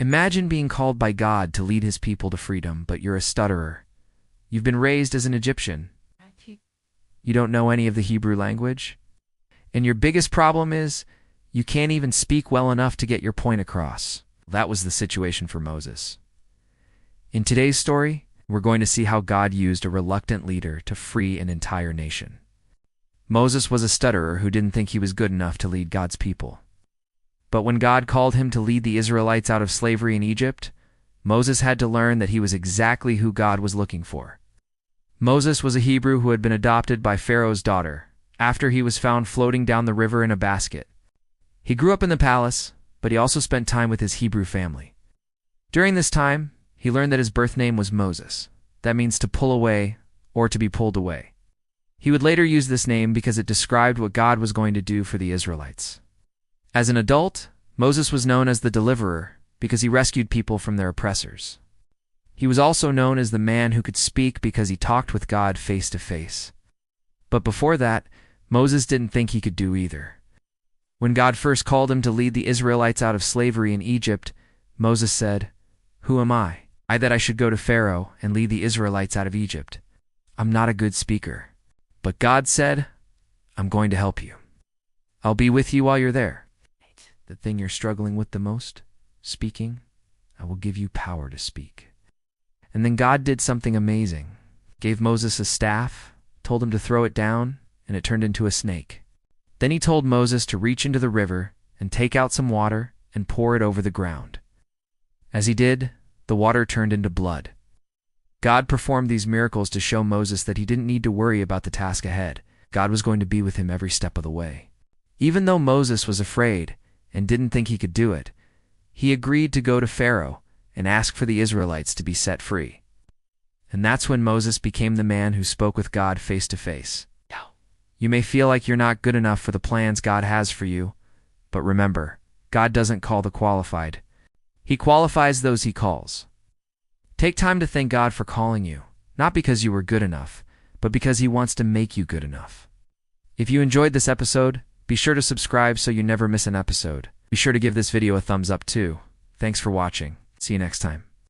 Imagine being called by God to lead his people to freedom, but you're a stutterer. You've been raised as an Egyptian. You don't know any of the Hebrew language. And your biggest problem is you can't even speak well enough to get your point across. That was the situation for Moses. In today's story, we're going to see how God used a reluctant leader to free an entire nation. Moses was a stutterer who didn't think he was good enough to lead God's people. But when God called him to lead the Israelites out of slavery in Egypt, Moses had to learn that he was exactly who God was looking for. Moses was a Hebrew who had been adopted by Pharaoh's daughter after he was found floating down the river in a basket. He grew up in the palace, but he also spent time with his Hebrew family. During this time, he learned that his birth name was Moses. That means to pull away or to be pulled away. He would later use this name because it described what God was going to do for the Israelites. As an adult, Moses was known as the deliverer because he rescued people from their oppressors. He was also known as the man who could speak because he talked with God face to face. But before that, Moses didn't think he could do either. When God first called him to lead the Israelites out of slavery in Egypt, Moses said, "Who am I that I should go to Pharaoh and lead the Israelites out of Egypt? I'm not a good speaker." But God said, "I'm going to help you. I'll be with you while you're there. The thing you're struggling with the most, speaking, I will give you power to speak." And then God did something amazing. Gave Moses a staff, told him to throw it down, and it turned into a snake. Then he told Moses to reach into the river and take out some water and pour it over the ground. As he did, the water turned into blood. God performed these miracles to show Moses that he didn't need to worry about the task ahead. God was going to be with him every step of the way. Even though Moses was afraid and didn't think he could do it, he agreed to go to Pharaoh and ask for the Israelites to be set free. And that's when Moses became the man who spoke with God face to face. You may feel like you're not good enough for the plans God has for you, but remember, God doesn't call the qualified. He qualifies those he calls. Take time to thank God for calling you, not because you were good enough, but because he wants to make you good enough. If you enjoyed this episode, be sure to subscribe so you never miss an episode. Be sure to give this video a thumbs up too. Thanks for watching. See you next time.